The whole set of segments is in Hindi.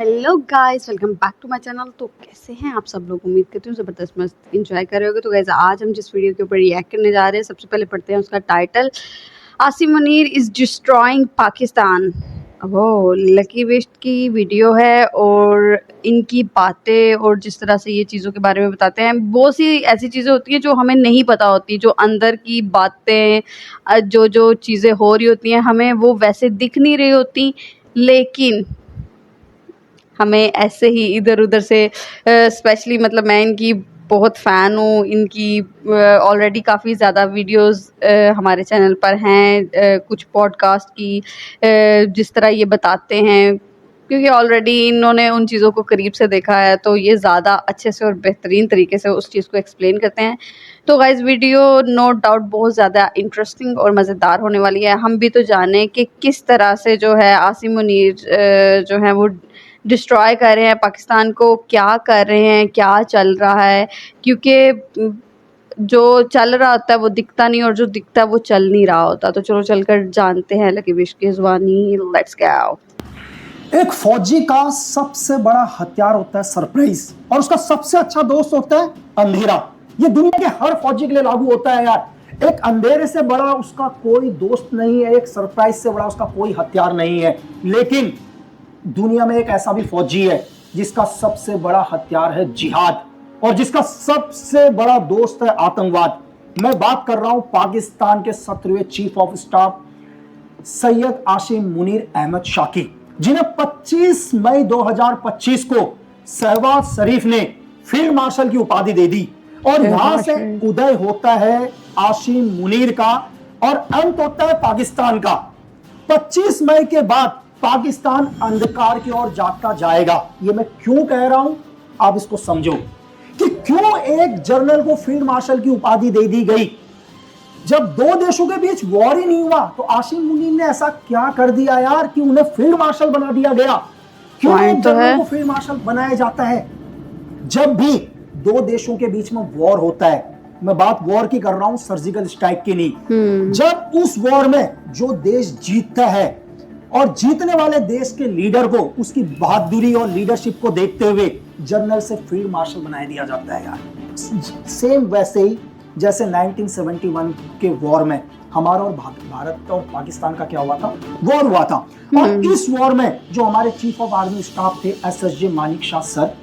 Hello guys, welcome back to my channel. तो कैसे हैं आप सब लोग? उम्मीद करती हूँ ज़बरदस्त मस्त इंजॉय कर रहे होगे। तो गाइस, आज हम जिस वीडियो के ऊपर रिएक्ट करने जा रहे हैं, सबसे पहले पढ़ते हैं उसका title. Asim Munir is destroying Pakistan. Oh, lucky wish की वीडियो है और इनकी बातें और जिस तरह से ये चीज़ों के बारे में बताते हैं, बहुत सी ऐसी चीज़ें होती हैं जो हमें नहीं पता होती, जो अंदर की बातें, जो जो चीज़ें हो रही होती हैं हमें वो वैसे दिख नहीं रही होती, लेकिन हमें ऐसे ही इधर-उधर से स्पेशली मतलब मैं इनकी बहुत फ़ैन हूँ। इनकी ऑलरेडी काफ़ी ज़्यादा वीडियोज़ हमारे चैनल पर हैं, कुछ पॉडकास्ट की, जिस तरह ये बताते हैं, क्योंकि ऑलरेडी इन्होंने उन चीज़ों को करीब से देखा है, तो ये ज़्यादा अच्छे से और बेहतरीन तरीके से उस चीज़ को एक्सप्लेन करते हैं। तो गाइज़, वीडियो नो डाउट बहुत ज़्यादा इंटरेस्टिंग और मज़ेदार होने वाली है। हम भी तो जानें कि किस तरह से जो है आसिम मुनीर जो हैं वो डिस्ट्रॉय कर रहे हैं पाकिस्तान को, क्या कर रहे हैं, क्या चल रहा है, क्योंकि जो चल रहा होता है वो दिखता नहीं और जो दिखता है वो चल नहीं रहा होता। तो चलो चलकर जानते हैं लकी विश की ज़ुबानी। Let's go. एक फौजी का सबसे बड़ा हथियार होता है सरप्राइज, और उसका सबसे अच्छा दोस्त होता है अंधेरा। ये दुनिया के हर फौजी के लिए लागू होता है यार। एक अंधेरे से बड़ा उसका कोई दोस्त नहीं है, एक सरप्राइज से बड़ा उसका कोई हथियार नहीं है। लेकिन दुनिया में एक ऐसा भी फौजी है जिसका सबसे बड़ा हथियार है जिहाद, और जिसका सबसे बड़ा दोस्त है आतंकवाद। मैं बात कर रहा हूं पाकिस्तान के 17वें chief of staff Syed Asim Munir Ahmed Shah की, जिन्हें 25 मई 2025 को शहबाज शरीफ ने फील्ड मार्शल की उपाधि दे दी। और यहां से उदय होता है आसिम मुनीर का और अंत होता है पाकिस्तान का। 25 मई के बाद पाकिस्तान अंधकार की ओर जाता जाएगा। ये मैं क्यों कह रहा हूं, आप इसको समझो कि क्यों एक जनरल को फील्ड मार्शल की उपाधि दे दी गई। जब दो देशों के बीच वॉर ही नहीं हुआ तो आसिम मुनीर ने ऐसा क्या कर दिया यार कि उन्हें फील्ड मार्शल बना दिया गया। क्यों एक जनरल को फील्ड मार्शल बनाया जाता है? जब भी दो देशों के बीच में वॉर होता है, मैं बात वॉर की कर रहा हूं, सर्जिकल स्ट्राइक की नहीं, जब उस वॉर में जो देश जीतता है और जीतने वाले देश के लीडर को उसकी बहादुरी और लीडरशिप को देखते हुए जनरल से फील्ड मार्शल बनाया दिया जाता है यार। सेम वैसे ही जैसे 1971 के वॉर में हमारा और भारत और पाकिस्तान का क्या हुआ था, वॉर हुआ था। और इस वॉर में जो हमारे चीफ ऑफ आर्मी स्टाफ थे SSG मानिक शाह सर,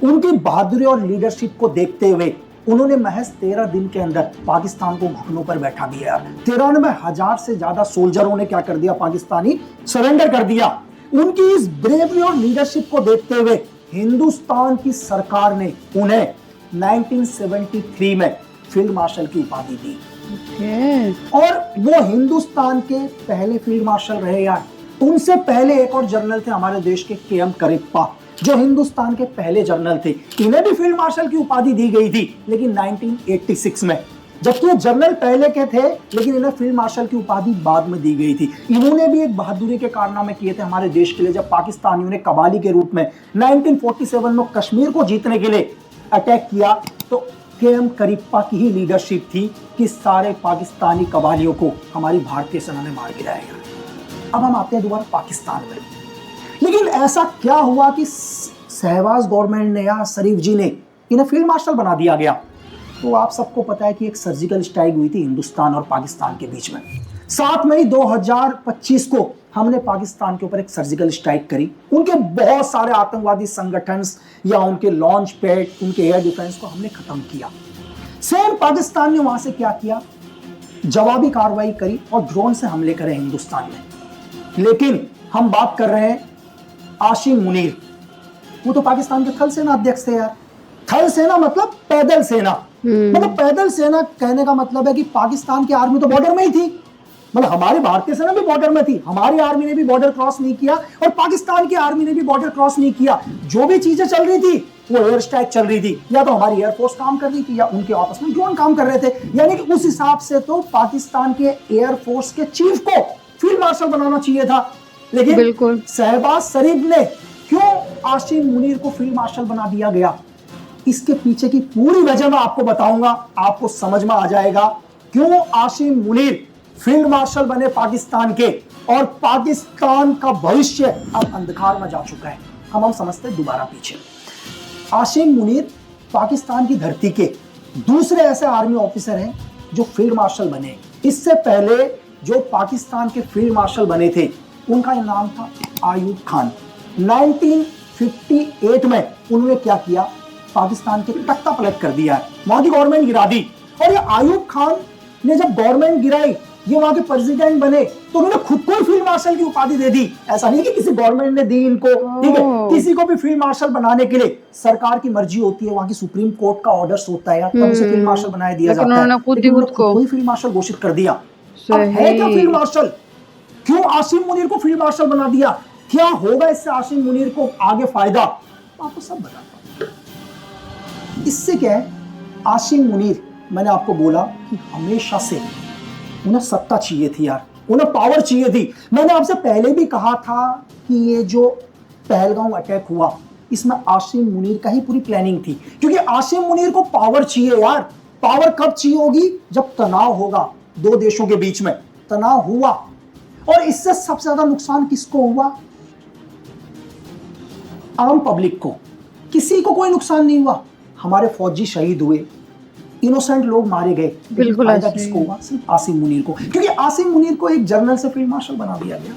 उनकी बहादुरी और लीडरशिप को देखते हुए उन्होंने महज 13 दिन के अंदर पाकिस्तान को घुटनों पर बैठा दिया। 93,000 से ज्यादा सोल्जरों ने क्या कर दिया, पाकिस्तानी सरेंडर कर दिया। उनकी इस ब्रेवरी और लीडरशिप को देखते हुए हिंदुस्तान की सरकार ने उन्हें 1973 में फील्ड मार्शल की उपाधि दी। और वो हिंदुस्तान के पहले फील्ड मार्शल रहे यार। उनसे पहले एक और जनरल थे हमारे देश के KM करिप्पा, जो हिंदुस्तान के पहले जनरल थे। इन्हें भी फील्ड मार्शल की उपाधि दी गई थी, लेकिन 1986 में। जबकि ये जनरल पहले के थे, लेकिन इन्हें फील्ड मार्शल की उपाधि बाद में दी गई थी। इन्होंने भी एक बहादुरी के कारनामे किए थे हमारे देश के लिए, जब पाकिस्तानियों ने कबाली के रूप में 1947 में कश्मीर को जीतने के लिए अटैक किया, तो KM करिप्पा की ही लीडरशिप थी कि सारे पाकिस्तानी कबालियों को हमारी भारतीय सेना ने मार गिराया। अब हम आते हैं दोबारा पाकिस्तान में। लेकिन ऐसा क्या हुआ कि शहबाज गवर्नमेंट ने या शरीफ जी ने इन्हें फील्ड मार्शल बना दिया गया? तो आप सबको पता है कि एक सर्जिकल स्ट्राइक हुई थी हिंदुस्तान और पाकिस्तान के बीच में। 7 मई 2025 को हमने पाकिस्तान के ऊपर एक सर्जिकल स्ट्राइक करी। उनके बहुत सारे आतंकवादी संगठन या उनके लॉन्च पैड, उनके एयर डिफेंस को हमने खत्म किया। सेम पाकिस्तान ने वहां से क्या किया, जवाबी कार्रवाई करी और ड्रोन से हमले करे हिंदुस्तान ने। लेकिन हम बात कर रहे हैं आसिम मुनीर, वो तो पाकिस्तान के थल सेना अध्यक्ष थे यार। थल सेना मतलब पैदल सेना। मतलब पैदल सेना कहने का मतलब है कि पाकिस्तान की आर्मी तो बॉर्डर में ही थी, मतलब हमारी भारतीय सेना भी बॉर्डर में थी, हमारी आर्मी ने भी बॉर्डर क्रॉस नहीं किया और पाकिस्तान की आर्मी ने भी बॉर्डर क्रॉस नहीं किया। जो भी चीजें चल रही थी वो एयर स्ट्राइक चल रही थी, या तो हमारी एयरफोर्स काम कर रही थी या उनके आपस में ड्रोन काम कर रहे थे। यानी कि उस हिसाब से तो पाकिस्तान के एयरफोर्स के चीफ को फील्ड मार्शल बनाना चाहिए था। लेकिन शहबाज शरीफ ने क्यों आसिम मुनीर को फील्ड मार्शल बना दिया गया, इसके पीछे की पूरी वजह मैं आपको बताऊंगा, आपको समझ में आ जाएगा क्यों आसिम मुनीर फील्ड मार्शल बने पाकिस्तान के, और पाकिस्तान का भविष्य अब अंधकार में जा चुका है। हम समझते हैं दोबारा पीछे। आसिम मुनीर पाकिस्तान की धरती के दूसरे ऐसे आर्मी ऑफिसर हैं जो फील्ड मार्शल बने। इससे पहले जो पाकिस्तान के फील्ड मार्शल बने थे उनका नाम था आयूब खान। 1958 में उन्होंने क्या किया, पाकिस्तान के तख्ता पलट कर दिया, वहां की गवर्नमेंट गिरा दी। और ये आयूब खान ने जब गवर्नमेंट गिराई, ये वहां के प्रेसिडेंट बने, तो उन्होंने खुद को फील्ड मार्शल की उपाधि दे दी। ऐसा नहीं कि किसी गवर्नमेंट ने दी इनको, ठीक है, किसी को भी फील्ड मार्शल बनाने के लिए सरकार की मर्जी होती है, वहां की सुप्रीम कोर्ट का ऑर्डर्स होता है, तब उसे फील्ड मार्शल बनाया दिया जाता है। लेकिन उन्होंने खुद को ही फील्ड मार्शल घोषित कर दिया। अब है क्या फील्ड मार्शल? क्यों आसिम मुनीर को फील्ड मार्शल बना दिया? क्या होगा इससे आसिम मुनीर को आगे फायदा? आपको सब बताता हूं। इससे क्या है, आसिम मुनीर, मैंने आपको बोला कि हमेशा से उन्हें सत्ता चाहिए थी यार, उन्हें पावर चाहिए थी। मैंने आपसे पहले भी कहा था कि ये जो पहलगांव अटैक हुआ, इसमें आसिम मुनीर का ही पूरी प्लानिंग थी, क्योंकि आसिम मुनीर को पावर चाहिए यार। पावर कब चाहिए होगी? जब तनाव होगा, दो देशों के बीच में तनाव हुआ। और इससे सबसे ज्यादा नुकसान किसको हुआ? आम पब्लिक को। किसी को कोई नुकसान नहीं हुआ। हमारे फौजी शहीद हुए, इनोसेंट लोग मारे गए, बिल्कुल। फायदा किसको हुआ? सिर्फ आसिम मुनीर को, क्योंकि आसिम मुनीर को एक जनरल से फील्ड मार्शल बना दिया गया।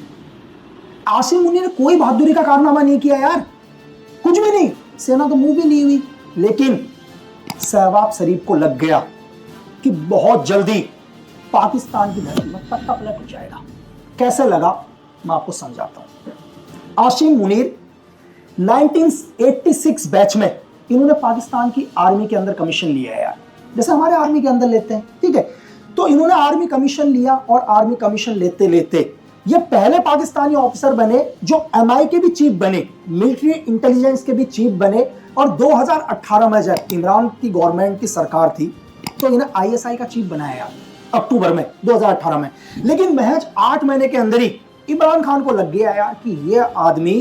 आसिम मुनीर ने कोई बहादुरी का कारनामा नहीं किया यार, कुछ भी नहीं, सेना तो मुंह भी नहीं हुई। लेकिन शहबाज शरीफ को लग गया कि बहुत जल्दी पाकिस्तान की धरती में तख्ता पलट हो जाएगा। कैसे लगा, मैं आपको समझाता हूं। आसिम मुनीर 1986 बैच में इन्होंने पाकिस्तान की आर्मी के अंदर कमीशन लिया है यार, जैसे हमारे आर्मी के अंदर लेते हैं, ठीक है। तो इन्होंने आर्मी कमीशन लिया और आर्मी कमीशन लेते लेते ये पहले पाकिस्तानी ऑफिसर बने जो MI के भी चीफ बने, मिलिट्री इंटेलिजेंस के भी चीफ बने। और 2018 में जब इमरान की गवर्नमेंट की सरकार थी तो इन्हें ISI का चीफ बनाया यार, अक्टूबर में 2018 में। लेकिन महज 8 महीने के अंदर ही इमरान खान को लग गया यार कि ये आदमी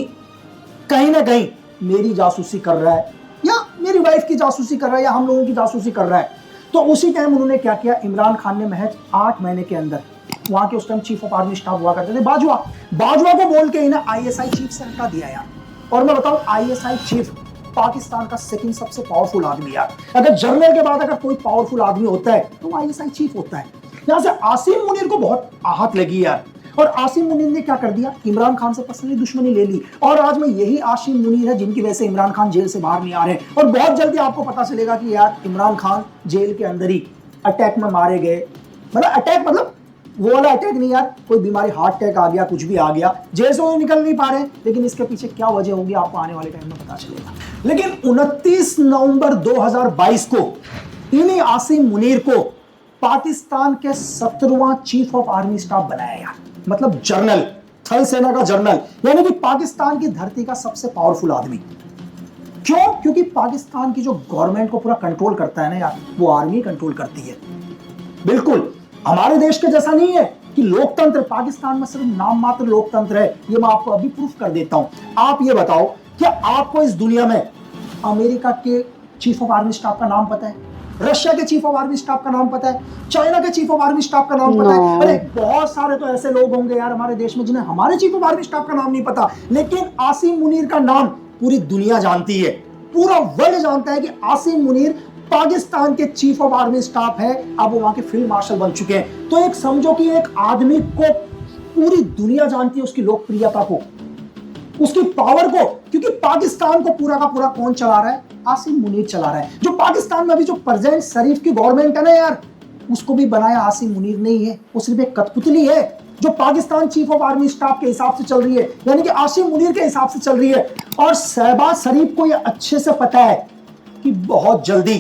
कहीं ना कहीं मेरी जासूसी कर रहा है, या मेरी वाइफ की जासूसी कर रहा है, या हम लोगों की जासूसी कर रहा है। तो उसी टाइम उन्होंने क्या किया, इमरान खान ने महज 8 महीने के अंदर वहां के उस time chief of army staff हुआ करते थे बाजवा को बोल के इन्हें ISI चीफ से हटा दिया यार। और मैं बताऊं, ISI चीफ पाकिस्तान का सेकंड सबसे पावरफुल आदमी यार। अगर जनरल के बाद अगर कोई पावरफुल आदमी होता है तो ISI चीफ होता है। यहां से आसिम मुनीर को बहुत आहत लगी यार, और आसिम मुनीर ने क्या कर दिया, इमरान खान से पर्सनली दुश्मनी ले ली। और आज में यही आसिम मुनीर है जिनकी वजह से इमरान खान जेल से बाहर नहीं आ रहे। और बहुत जल्दी आपको पता चलेगा कि यार इमरान खान जेल के अंदर ही अटैक में मारे गए। मतलब अटैक, मतलब वो वाला अटैक नहीं यार, कोई बीमारी, हार्ट अटैक आ गया, कुछ भी आ गया, जेल से वो निकल नहीं पा रहे। लेकिन इसके पीछे क्या वजह होगी आपको आने वाले टाइम में पता चलेगा। लेकिन 29 नवंबर 2022 को इन्हीं आसिम मुनीर को पाकिस्तान के 17वां चीफ ऑफ आर्मी स्टाफ बनाया यार, मतलब जनरल, थल सेना का जनरल, यानी कि पाकिस्तान की धरती का सबसे पावरफुल आदमी। क्यों? क्योंकि पाकिस्तान की जो गवर्नमेंट को पूरा कंट्रोल करता है ना यार, वो आर्मी कंट्रोल करती है। बिल्कुल हमारे देश के जैसा नहीं है कि लोकतंत्र, पाकिस्तान में सिर्फ नाम मात्र लोकतंत्र है। ये मैं आपको अभी प्रूफ कर देता हूं। आप ये बताओ, क्या आपको इस दुनिया में अमेरिका के चीफ ऑफ आर्मी स्टाफ का नाम पता है? रशिया के चीफ ऑफ आर्मी स्टाफ का नाम पता है? चाइना के चीफ ऑफ आर्मी स्टाफ का नाम पता है? अरे बहुत सारे तो ऐसे लोग होंगे यार हमारे देश में जिन्हें हमारे चीफ ऑफ आर्मी स्टाफ का नाम नहीं पता। लेकिन आसिम मुनीर का नाम पूरी दुनिया जानती है, पूरा वर्ल्ड जानता है कि आसिम मुनीर पाकिस्तान के चीफ ऑफ आर्मी स्टाफ है। अब वो वहां के फील्ड मार्शल बन चुके हैं। तो एक समझो कि एक आदमी को पूरी दुनिया जानती है, उसकी लोकप्रियता को, उसकी पावर को, क्योंकि पाकिस्तान को पूरा का पूरा कौन चला रहा है? आसिम मुनीर चला रहा है। जो पाकिस्तान में अभी जो परवेज शरीफ की गवर्नमेंट है ना यार, उसको भी बनाया आसिम मुनीर नहीं है, वो सिर्फ एक कठपुतली है जो Pakistan chief of army staff के हिसाब से चल रही है, यानी कि आसिम मुनीर के हिसाब से चल रही है। और शहबाज शरीफ को यह अच्छे से पता है कि बहुत जल्दी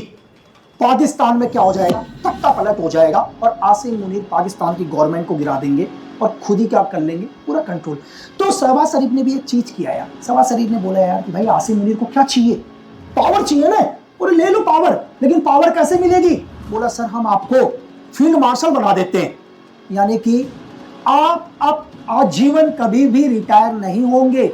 पाकिस्तान में क्या हो जाएगा, तख्ता पलट हो जाएगा और आसिम मुनीर पाकिस्तान की गवर्नमेंट को गिरा देंगे और खुद ही क्या कर लेंगे, पूरा कंट्रोल। तो शहबाज शरीफ ने भी एक चीज किया यार। शहबाज शरीफ ने बोला यार कि भाई आसिम मुनीर को क्या चाहिए, पावर चाहिए ना, और ले लो पावर। लेकिन पावर कैसे मिलेगी? बोला सर हम आपको फील्ड मार्शल बना देते हैं, यानी कि आप आजीवन कभी भी रिटायर नहीं होंगे,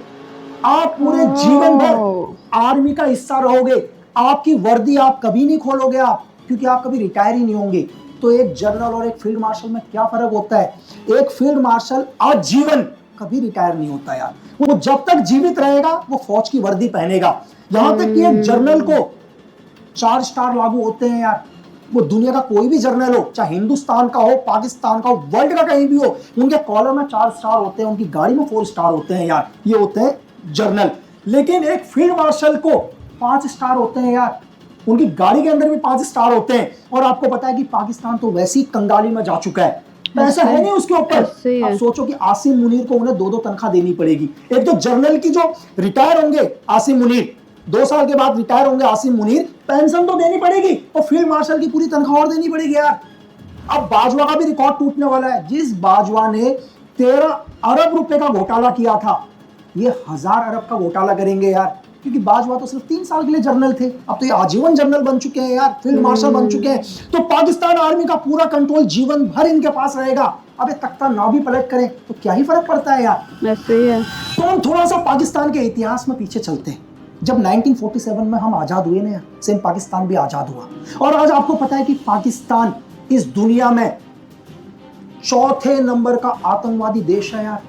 आप पूरे जीवन भर आर्मी का हिस्सा रहोगे, आपकी वर्दी आप कभी नहीं खोलोगे आप, क्योंकि आप कभी रिटायर ही नहीं होंगे। तो एक जनरल और एक फील्ड मार्शल में क्या फर्क होता है? एक फील्ड मार्शल आजीवन कभी रिटायर नहीं होता यार। वो जब तक जीवित रहेगा वो फौज की वर्दी पहनेगा। यहां तक कि एक जर्नल को 4 स्टार लागू होते हैं यार। वो दुनिया का कोई भी जर्नल हो, चाहे हिंदुस्तान का हो, पाकिस्तान का हो, वर्ल्ड का कहीं भी हो, उनके कॉलर में 4 स्टार होते हैं, उनकी गाड़ी में 4 स्टार होते हैं यार। ये होते हैं जर्नल। लेकिन एक फील्ड मार्शल को 5 स्टार होते हैं यार, उनकी गाड़ी के अंदर भी 5 स्टार होते हैं। और आपको पता है कि पाकिस्तान तो वैसी कंगाली में जा चुका है, पैसा है नहीं उसके ऊपर। आप सोचो कि आसिम मुनीर को उन्हें 2-2 तनख्वाह देनी पड़ेगी। एक तो जर्नल की जो रिटायर होंगे आसिम मुनीर, 2 साल के बाद रिटायर होंगे आसिम मुनीर, पेंशन तो देनी पड़ेगी, और फील्ड मार्शल की पूरी तनख्वाह और देनी पड़ेगी यार। अब बाजवा का भी रिकॉर्ड टूटने वाला है। जिस बाजवा ने 13 अरब रुपए का घोटाला किया था, ये 1000 अरब का घोटाला करेंगे यार। क्योंकि बाजवा तो सिर्फ 3 साल के लिए जर्नल थे, अब तो ये आजीवन जर्नल बन चुके हैं यार, फील्ड मार्शल बन चुके हैं। तो पाकिस्तान आर्मी का पूरा कंट्रोल जीवन भर इनके पास रहेगा। अब ये तख्ता ना भी पलट करें तो क्या ही फर्क पड़ता है यार। ऐसे ही है। तो हम थोड़ा सा पाकिस्तान के इतिहास में पीछे चलते हैं। जब 1947 में हम आजाद हुए ना, सेम पाकिस्तान भी आजाद हुआ। और आज आपको पता है कि पाकिस्तान इस दुनिया में 4थे नंबर का आतंकवादी देश है यार।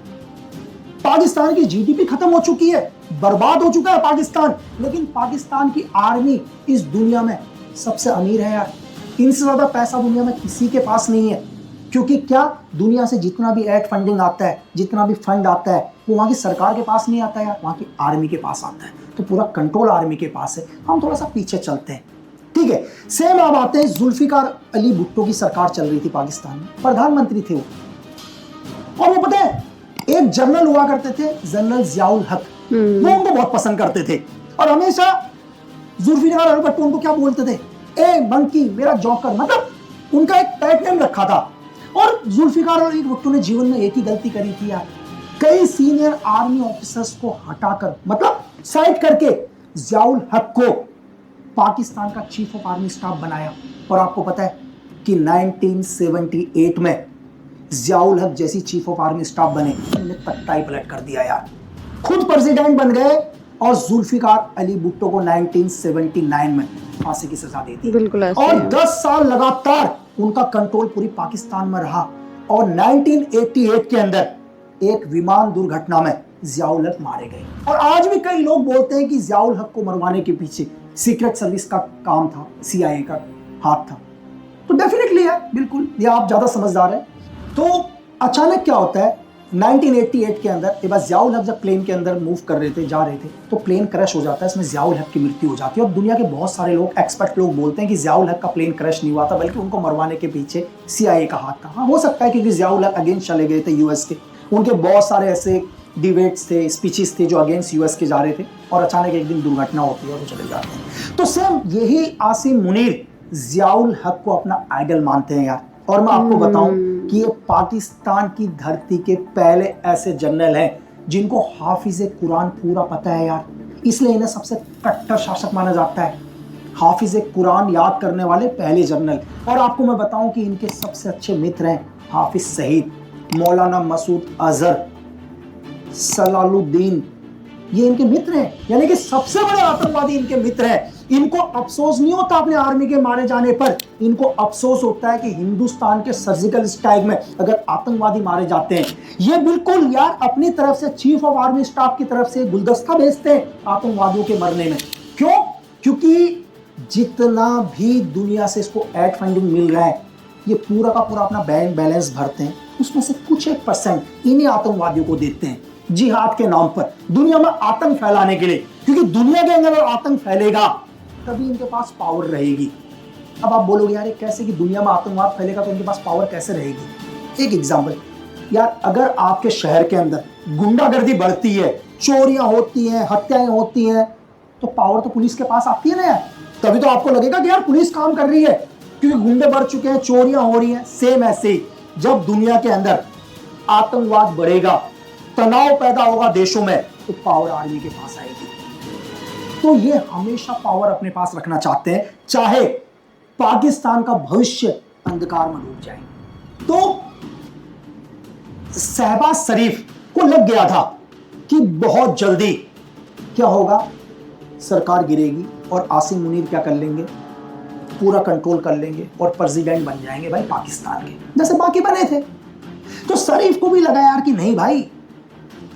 पाकिस्तान की जीडीपी खत्म हो चुकी है, बर्बाद हो चुका है पाकिस्तान, लेकिन पाकिस्तान की आर्मी इस दुनिया में सबसे अमीर है यार। इनसे ज्यादा पैसा दुनिया में किसी के पास नहीं है। क्योंकि क्या, दुनिया से जितना भी एड फंडिंग आता है, जितना भी फंड आता है, वो वहां की सरकार के पास नहीं आता यार, वहां की आर्मी के पास आता है। तो पूरा कंट्रोल आर्मी के पास है। हम थोड़ा सा पीछे चलते हैं, ठीक है। सेम अब आते हैं, जुल्फिकार अली भुट्टो की सरकार चल रही थी पाकिस्तान में, प्रधानमंत्री थे वो। और वो पता है, एक जनरल हुआ करते थे, जनरल जियाउल हक, वो उनको बहुत पसंद करते थे। और हमेशा जुल्फिकार अली भुट्टो उनको क्या बोलते थे, ए मंकी, मेरा जॉकर, मतलब उनका एक पैट नेम रखा था। और जुल्फिकार अली भुट्टो ने जीवन में एक ही गलती करी थी यार, कई सीनियर आर्मी ऑफिसर्स को हटाकर, मतलब साइड करके, जियाउल हक को पाकिस्तान का चीफ ऑफ आर्मी स्टाफ बनाया। और आपको पता है कि 1978 में जियाउल हक जैसी चीफ ऑफ आर्मी स्टाफ बने, उन्होंने तख्ता ही पलट कर दिया यार, खुद प्रेसिडेंट बन गए। और जुल्फिकार अली भुट्टो को 1979 में फांसी की सजा दे दी। बिल्कुल ऐसे और है। 10 साल लगातार उनका कंट्रोल पूरी पाकिस्तान में रहा। और 1988 के अंदर एक विमान दुर्घटना में जियाउल हक मारे गए। और आज भी कई लोग बोलते हैं कि जियाउल हक को मरवाने के पीछे सीक्रेट सर्विस का काम था, CIA का हाथ था। तो डेफिनेटली है, बिल्कुल, ये आप ज्यादा समझदार हैं। तो अचानक क्या होता है, 1988 के अंदर एक बार जियाउल हक जब प्लेन के अंदर मूव कर रहे थे, जा रहे थे, तो प्लेन क्रैश हो जाता है, इसमें जियाउल हक की मृत्यु हो जाती है। और दुनिया के बहुत सारे लोग, एक्सपर्ट लोग बोलते हैं कि जियाउल हक का प्लेन क्रैश नहीं हुआ था, बल्कि उनको मरवाने के पीछे CIA का हाथ था। हाँ, हो सकता है, क्योंकि जियाउल हक अगेंस्ट चले गए थे US के, उनके बहुत सारे ऐसे डिबेट्स थे, स्पीचेस थे जो अगेंस्ट US के जा रहे थे, और अचानक एक दिन दुर्घटना होती है और वो चले जाते हैं। तो सेम यही आसिम मुनीर जियाउल हक को अपना आइडल मानते हैं यार। और मैं आपको बताऊं कि ये पाकिस्तान की धरती के पहले ऐसे जनरल हैं जिनको हाफिज कुरान पूरा पता है यार, इसलिए इन्हें सबसे कट्टर शासक माना जाता है। हाफिज कुरान याद करने वाले पहले जनरल। और आपको मैं बताऊं कि इनके सबसे अच्छे मित्र हैं हाफिज सईद, मौलाना मसूद अजहर, सलालुद्दीन, ये इनके मित्र हैं। यानी कि सबसे बड़े आतंकवादी इनके मित्र हैं। इनको अफसोस नहीं होता अपने आर्मी के मारे जाने पर, इनको अफसोस होता है कि हिंदुस्तान के सर्जिकल स्ट्राइक में अगर आतंकवादी मारे जाते हैं। ये बिल्कुल यार अपनी तरफ से चीफ ऑफ आर्मी स्टाफ की तरफ से गुलदस्ता भेजते हैं आतंकवादियों के मरने में। क्यों? क्योंकि जितना भी दुनिया से इसको एड फंडिंग मिल रहा है, ये पूरा का पूरा अपना बैंक बैलेंस भरते हैं, उसमें से कुछ 1% इन्हीं आतंकवादियों को देते हैं जिहाद के नाम पर, दुनिया में आतंक फैलाने के लिए। क्योंकि दुनिया के अंदर आतंक फैलेगा तभी इनके पास पावर रहेगी। अब आप बोलोगे यार कैसे कि दुनिया में आतंकवाद फैलेगा तो इनके पास पावर कैसे रहेगी? एक एग्जांपल यार, अगर आपके शहर के अंदर गुंडागर्दी बढ़ती है, चोरियां होती हैं, हत्याएं होती हैं, तो पावर तो पुलिस के पास आती है ना यार। तभी तो आपको लगेगा कि यार पुलिस काम कर रही है, क्योंकि गुंडे बढ़ चुके हैं, चोरियां हो रही हैं। सेम ऐसे ही जब दुनिया के अंदर आतंकवाद बढ़ेगा, तनाव पैदा होगा देशों में, तो पावर आर्मी के पास आएगी। तो ये हमेशा पावर अपने पास रखना चाहते हैं, चाहे पाकिस्तान का भविष्य अंधकार में डूब जाए। तो शहबाज शरीफ को लग गया था कि बहुत जल्दी क्या होगा, सरकार गिरेगी और आसिम मुनीर क्या कर लेंगे, पूरा कंट्रोल कर लेंगे और प्रेसिडेंट बन जाएंगे भाई पाकिस्तान के, जैसे बाकी बने थे। तो शरीफ को भी लगा यार कि नहीं भाई,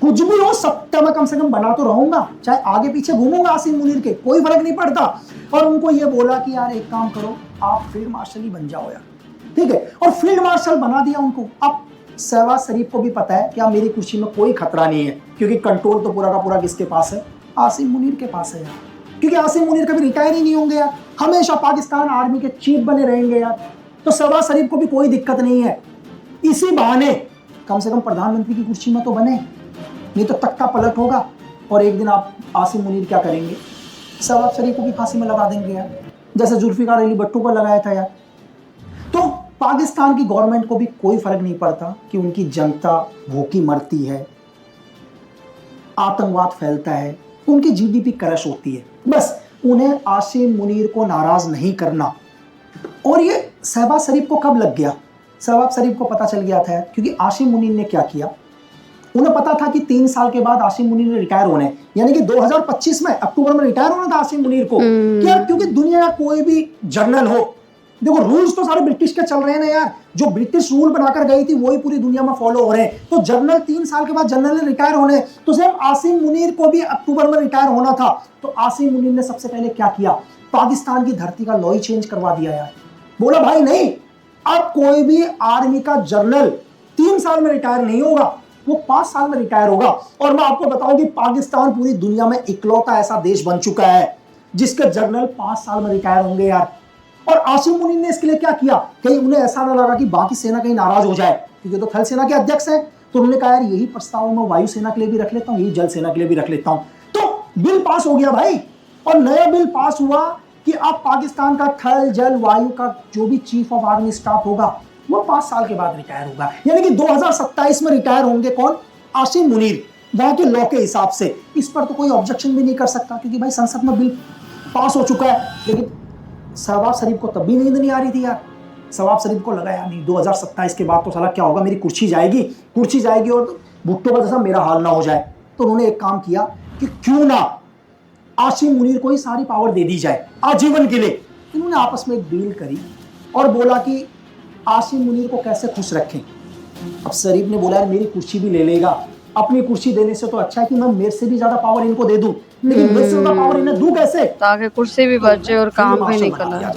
कुछ भी हो, सत्य में कम से कम बना तो रहूंगा, चाहे आगे पीछे घूमूंगा आसिम मुनीर के, कोई फर्क नहीं पड़ता। और उनको ये बोला कि यार एक काम करो, आप फील्ड मार्शल ही बन जाओ यार, ठीक है। और फील्ड मार्शल बना दिया उनको। अब शहबाज शरीफ को भी पता है कि मेरी कुर्सी में कोई खतरा नहीं है, क्योंकि कंट्रोल तो पूरा का पूरा किसके पास है, आसिम मुनीर के पास है यार। क्योंकि आसिम मुनीर कभी रिटायर ही नहीं होंगे यार, हमेशा पाकिस्तान आर्मी के चीफ बने रहेंगे यार, तो शहबाज शरीफ को भी कोई दिक्कत नहीं है। इसी बहाने कम से कम प्रधानमंत्री की कुर्सी में तो बने, नहीं तो तख्ता पलट होगा और एक दिन आप आसिम मुनीर क्या करेंगे, शहबाज शरीफ को भी फांसी में लगा देंगे यार, जैसे जुल्फिकार अली भट्टो को लगाया था यार। तो पाकिस्तान की गवर्नमेंट को भी कोई फर्क नहीं पड़ता कि उनकी जनता भूखी मरती है, आतंकवाद फैलता है, उनकी जीडीपी क्रश होती है, बस उन्हें आसिम मुनीर को नाराज नहीं करना। और ये शहबाज शरीफ को कब लग गया, शहबाज शरीफ को पता चल गया था, क्योंकि आसिम मुनीर ने क्या किया, उन्हें पता था कि 3 साल के बाद आसिम मुनीर ने रिटायर होने, यानी कि 2025 में अक्टूबर में रिटायर होना था आसिम मुनीर को। क्या, क्योंकि दुनिया का कोई भी जर्नल हो, देखो रूल्स तो सारे ब्रिटिश के चल रहे हैं ना यार, जो ब्रिटिश रूल बनाकर गई थी वही पूरी दुनिया में फॉलो हो रहे हैं। तो जर्नल 3 साल के बाद जर्नल ने रिटायर होने, तो सेम आसिम मुनीर को भी अक्टूबर में रिटायर होना था। तो आसिम मुनीर ने सबसे पहले क्या किया, पाकिस्तान की धरती का लॉ ही चेंज करवा दिया यार। बोला भाई नहीं, अब कोई भी आर्मी का जर्नल 3 साल में रिटायर नहीं होगा, वो 5 साल में रिटायर होगा। और मैं आपको बताऊं कि पाकिस्तान पूरी दुनिया में इकलौता ऐसा देश बन चुका है जिसके जर्नल 5 साल में रिटायर होंगे यार। और आसिम मुनीर ने इसके लिए क्या किया, कहीं उन्हें ऐसा ना लगा कि बाकी सेना कहीं नाराज हो जाए, क्योंकि तो थल सेना के अध्यक्ष हैं, तो उन्होंने कहा यार यही प्रस्ताव मैं वायुसेना के लिए भी रख लेता हूं, यही जल सेना के लिए भी रख लेता हूं। तो बिल पास हो गया भाई, और नया बिल पास हुआ कि अब पाकिस्तान का थल जल वायु का जो भी चीफ ऑफ आर्मी स्टाफ होगा वो 5 साल के बाद रिटायर होगा, यानी कि 2027 में रिटायर होंगे कौन, आसिम मुनीर, वहां के लॉ के हिसाब से। इस पर तो कोई ऑब्जेक्शन भी नहीं कर सकता, क्योंकि भाई संसद में बिल पास हो चुका है। लेकिन शहबाज शरीफ को तब भी नींद नहीं आ रही थी यार, शहबाज शरीफ को लगा यार नहीं 2027 के बाद तो साला क्या होगा, मेरी कुर्सी जाएगी और भुट्टो का जैसा मेरा हाल ना हो जाए। तो उन्होंने एक काम किया कि क्यों ना आसिम मुनीर को ही सारी पावर दे दी जाए आजीवन के लिए। इन्होंने आपस में एक डील करी और बोला कि आसिम मुनीर को कैसे खुश रखें। अब शरीफ ने बोला यार मेरी कुर्सी भी ले लेगा, अपनी कुर्सी देने से तो अच्छा है कि मैं मेरे से भी ज्यादा पावर इनको दे दूं, लेकिन मेरे से ज्यादा पावर इन्हें दूं कैसे, ताकि कुर्सी भी बचे और काम भी निकल आए।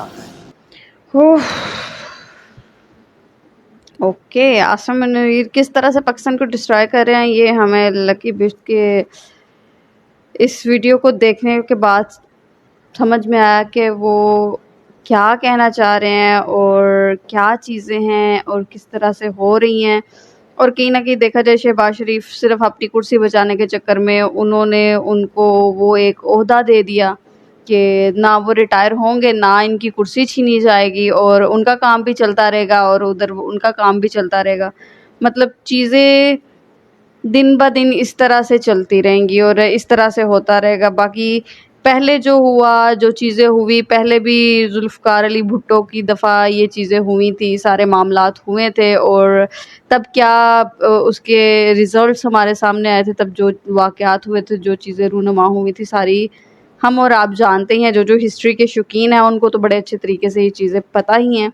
ओके, आसिम मुनीर किस तरह से पाकिस्तान को डिस्ट्रॉय कर रहे हैं, ये हमें लकी बिस्ट के इस वीडियो को देखने के बाद समझ में आया कि वो क्या कहना चाह रहे हैं और क्या चीज़ें हैं और किस तरह से हो रही हैं। और कहीं ना कहीं देखा जाए शहबाज शरीफ सिर्फ अपनी कुर्सी बचाने के चक्कर में उन्होंने उनको वो एक ओहदा दे दिया कि ना वो रिटायर होंगे ना इनकी कुर्सी छीनी जाएगी और उनका काम भी चलता रहेगा और उधर उनका काम भी चलता रहेगा। मतलब चीज़ें दिन ब दिन इस तरह से चलती रहेंगी और इस तरह से होता रहेगा। बाकी पहले जो हुआ, जो चीज़ें हुई, पहले भी जुल्फ़िकार अली भुट्टो की दफ़ा ये चीज़ें हुई थी, सारे मामलात हुए थे और तब क्या उसके रिज़ल्ट्स हमारे सामने आए थे, तब जो वाक़यात हुए थे, जो चीज़ें रूनुमा हुई थी, सारी हम और आप जानते ही हैं। जो हिस्ट्री के शौकीन हैं उनको तो बड़े अच्छे तरीके से ये चीज़ें पता ही हैं।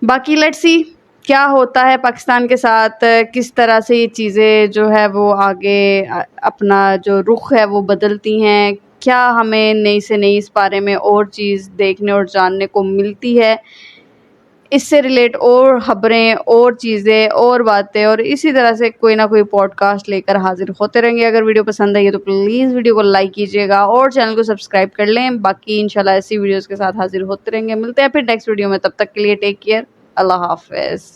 बाकी लेट्स सी क्या होता है पाकिस्तान के साथ, किस तरह से ये चीज़ें जो है वो आगे अपना जो रुख है वो बदलती हैं, क्या हमें नई से नई इस बारे में और चीज़ देखने और जानने को मिलती है, इससे रिलेट और खबरें और चीज़ें और बातें और इसी तरह से कोई ना कोई पॉडकास्ट लेकर हाजिर होते रहेंगे। अगर वीडियो पसंद आई है तो प्लीज़ वीडियो को लाइक कीजिएगा और चैनल को सब्सक्राइब कर लें। बाकी इंशाल्लाह ऐसी वीडियोज़ के साथ हाजिर होते रहेंगे। मिलते हैं फिर नेक्स्ट वीडियो में, तब तक के लिए टेक केयर, अल्लाह हाफ़िज़।